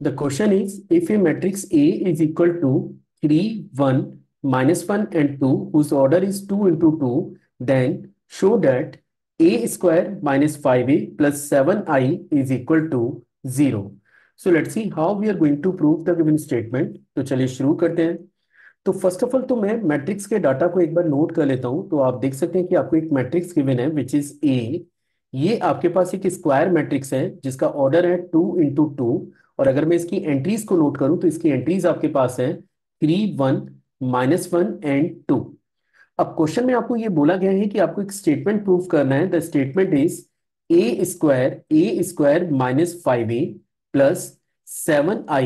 The question is, if a matrix A is equal to 3, 1, -1 and 2, whose order is 2 into 2, then show that A square minus 5A plus 7I is equal to 0. So let's see how we are going to prove the given statement. तो चलिए शुरू करते हैं। तो first of all तो मैं matrix के data को एक बार नोट कर लेता हूं। तो आप देख सकते हैं कि आपको एक मैट्रिक्स गिवन है विच इज ए। ये आपके पास एक स्क्वायर मैट्रिक्स है जिसका ऑर्डर है 2 into 2। और अगर मैं इसकी एंट्रीज को नोट करूं तो इसकी एंट्रीज आपके पास है 3, 1, -1 एंड 2। अब क्वेश्चन में आपको ये बोला गया है कि आपको एक स्टेटमेंट प्रूव करना है। The statement is a square -5A plus 7I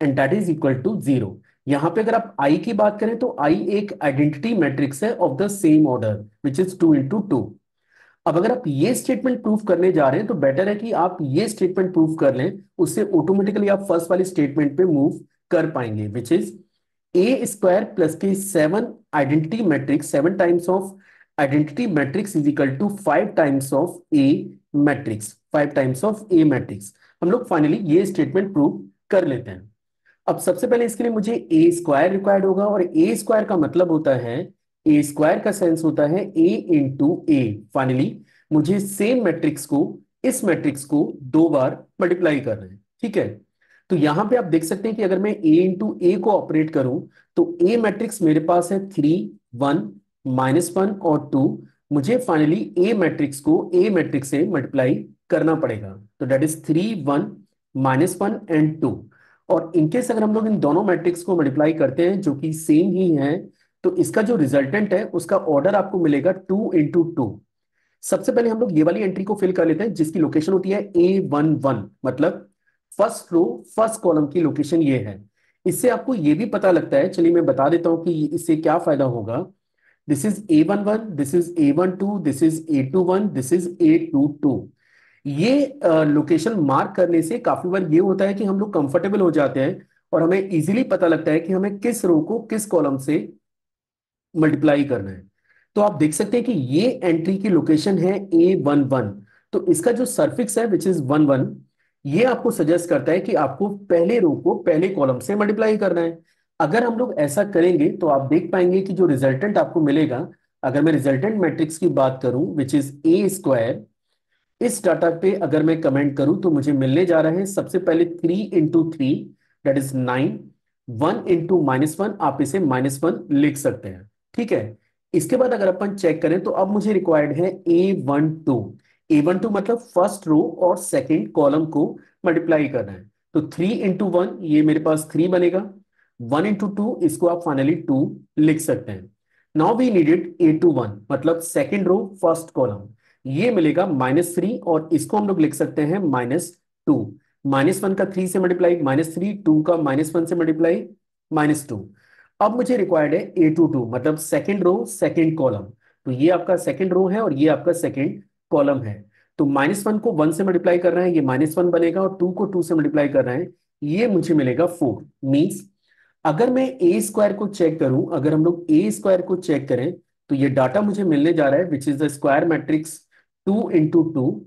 and that is equal to 0। यहां पे अगर आप आई की बात करें तो आई एक आइडेंटिटी मैट्रिक्स है of the same order which is 2 into 2। अब अगर आप ये स्टेटमेंट प्रूफ करने जा रहे हैं तो बेटर है कि आप ये स्टेटमेंट प्रूफ कर लें, उससे ऑटोमेटिकली आप फर्स्ट वाली स्टेटमेंट पे मूव कर पाएंगे which is a square plus के 7 identity matrix is equal to 5 times of a matrix. हम लोग फाइनली ये स्टेटमेंट प्रूव कर लेते हैं। अब सबसे पहले इसके लिए मुझे ए स्क्वायर रिक्वायर्ड होगा, और ए स्क्वायर का मतलब होता है, ए स्क्वायर का सेंस होता है ए इंटू ए। फाइनली मुझे सेम मैट्रिक्स को, इस मैट्रिक्स को 2 बार मल्टीप्लाई करना है। ठीक है, तो यहां पे आप देख सकते हैं कि अगर मैं ए इंटू ए को ऑपरेट करूं तो ए मैट्रिक्स मेरे पास है 3, 1, -1 और 2। मुझे फाइनली ए मैट्रिक्स को ए मैट्रिक्स से मल्टीप्लाई करना पड़ेगा। तो दैट इज 3, 1, -1 एंड 2। और इनकेस अगर हम लोग इन दोनों मैट्रिक्स को मल्टीप्लाई करते हैं जो कि सेम ही है, तो इसका जो रिजल्टेंट है उसका ऑर्डर आपको मिलेगा 2 into 2। सबसे पहले हम लोग ये वाली एंट्री को फिल कर लेते हैं जिसकी लोकेशन होती है A11, मतलब फर्स्ट रो फर्स्ट कॉलम की लोकेशन ये है। इससे आपको ये भी पता लगता है, चलिए मैं बता देता हूं कि इससे क्या फायदा होगा। This is A11, this is A12, this is A21, this is A22। ये लोकेशन मार्क करने से काफी बार ये होता है कि हम लोग कंफर्टेबल हो जाते हैं और हमें इजीली पता लगता है कि हमें किस रो को किस कॉलम से मल्टीप्लाई करना है। तो आप देख सकते हैं कि ये एंट्री की लोकेशन है A11। तो इसका जो सरफिक्स है विच इज 11, ये आपको सजेस्ट करता है कि आपको पहले रो को पहले कॉलम से मल्टीप्लाई करना है। अगर हम लोग ऐसा करेंगे तो आप देख पाएंगे कि जो रिजल्टेंट आपको मिलेगा, अगर मैं रिजल्टेंट मैट्रिक्स की बात करूं विच इज ए स्क्वायर, इस डाटा पे अगर मैं कमेंट करूं तो मुझे मिलने जा रहा है सबसे पहले 3 into 3, दैट इज 9, 1 into -1, आप इसे -1 लिख सकते हैं। ठीक है, इसके बाद अगर अपन चेक करें तो अब मुझे रिक्वायर्ड है A12। A12 मतलब फर्स्ट रो और सेकंड कॉलम को मल्टीप्लाई करना है। तो 3 into 1 ये मेरे पास 3 बनेगा, 1 into 2 इसको आप फाइनली 2 लिख सकते हैं। नाउ वी नीडेड A21 मतलब सेकंड रो फर्स्ट कॉलम, ये मिलेगा -3 और इसको हम लोग लिख सकते हैं -2। -1 का 3 से मल्टीप्लाई -3, 2 का -1 से मल्टीप्लाई -2। अब मुझे रिक्वायर्ड है A22 मतलब सेकंड रो सेकंड कॉलम। तो ये आपका सेकंड रो है और ये आपका सेकंड कॉलम है। तो -1 को 1 से मल्टीप्लाई कर रहे हैं, ये -1 बनेगा, और 2 को 2 से मल्टीप्लाई कर रहे हैं, ये मुझे मिलेगा 4। मीन्स अगर मैं ए स्क्वायर को चेक करूं, अगर हम लोग ए स्क्वायर को चेक करें तो ये डाटा मुझे मिलने जा रहा है which is the square matrix 2 into 2।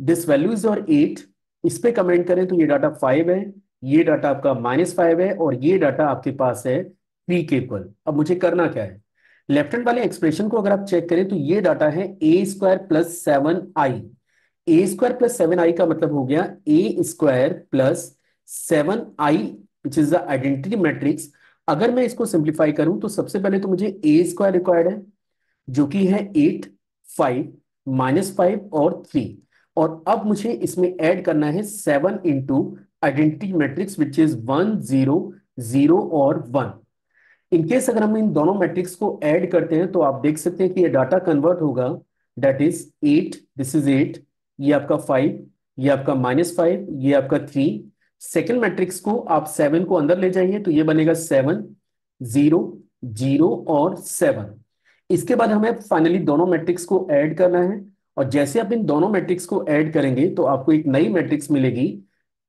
This value is और 8। इस पे कमेंट करें तो ये डाटा 5 है, ये डाटा आपका -5 है, और ये डाटा आपके पास है 3 के इक्वल। अब मुझे करना क्या है, लेफ्ट हैंड वाले एक्सप्रेशन को अगर आप चेक करें तो ये डाटा है A² + 7I। A² + 7I का मतलब हो गया A² + 7I which is the identity matrix. अगर मैं इसको सिंप्लीफाई करूं तो सबसे पहले तो मुझे ए स्क्वायर रिक्वायर्ड है जो कि है 8, 5, -5 और 3। और अब मुझे इसमें ऐड करना है 7 into identity matrix which is 1, 0, 0 और 1। इनकेस अगर हम इन दोनों मैट्रिक्स को ऐड करते हैं तो आप देख सकते हैं कि ये डाटा कन्वर्ट होगा, दैट इज 8, दिस इज 8, ये आपका 5, ये आपका -5, ये आपका 3। सेकेंड मैट्रिक्स को आप 7 को अंदर ले जाइए तो ये बनेगा 7, 0, 0 और 7। इसके बाद हमें फाइनली दोनों मैट्रिक्स को ऐड करना है, और जैसे आप इन दोनों मैट्रिक्स को ऐड करेंगे तो आपको एक नई मैट्रिक्स मिलेगी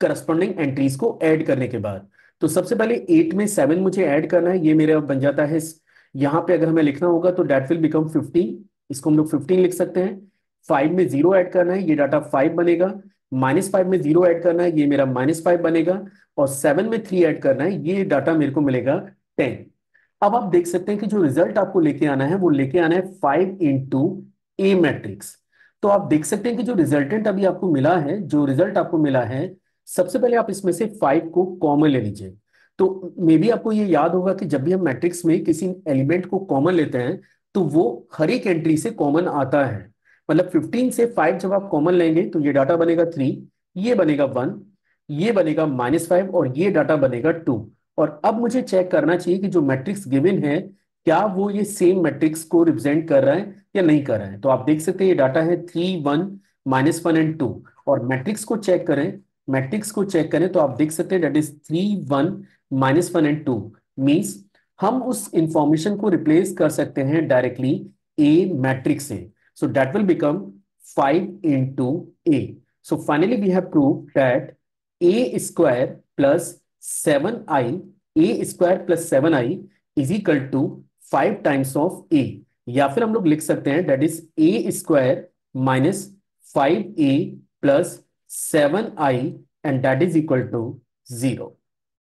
करस्पॉन्डिंग एंट्रीज को ऐड करने के बाद। तो सबसे पहले 8 में 7 मुझे ऐड करना है, ये मेरा बन जाता है, यहाँ पे अगर हमें लिखना होगा तो डेट विल बिकम 15, इसको हम लोग 15 लिख सकते हैं। 5 में 0 ऐड करना है, ये डाटा 5 बनेगा। -5 में 0 ऐड करना है, ये मेरा -5 बनेगा, और 7 में 3 ऐड करना है, ये डाटा मेरे को मिलेगा 10। अब आप देख सकते हैं कि जो रिजल्ट आपको लेके आना है वो लेके आना है 5 × A मैट्रिक्स। तो आप देख सकते हैं कि जो रिजल्टेंट अभी आपको मिला है, जो रिजल्ट आपको मिला है, सबसे पहले आप इसमें से 5 को कॉमन ले लीजिए। तो मे बी आपको ये याद होगा कि जब भी हम मैट्रिक्स में किसी एलिमेंट को कॉमन लेते हैं तो वो हर एक एंट्री से कॉमन आता है। मतलब 15 से 5 जब आप कॉमन लेंगे तो ये डाटा बनेगा 3, ये बनेगा 1, ये बनेगा -5, और ये डाटा बनेगा 2। और अब मुझे चेक करना चाहिए कि जो मैट्रिक्स गिवन है क्या वो ये सेम मैट्रिक्स को रिप्रेजेंट कर रहा है या नहीं कर रहा है। तो आप देख सकते हैं ये डाटा है 3, 1, -1 एंड 2। और मैट्रिक्स को चेक करें, मैट्रिक्स को चेक करें तो आप देख सकते हैं दैट इज 3, 1, -1 एंड 2। मीन्स हम उस इंफॉर्मेशन को रिप्लेस कर सकते हैं डायरेक्टली ए मैट्रिक्स से। So that will become 5 × A। So finally we have prove that A² plus 7i, A² plus 7i is equal to 5 times of A। या फिर हम लोग लिख सकते हैं that is A² -5A plus 7i, and that is equal to 0।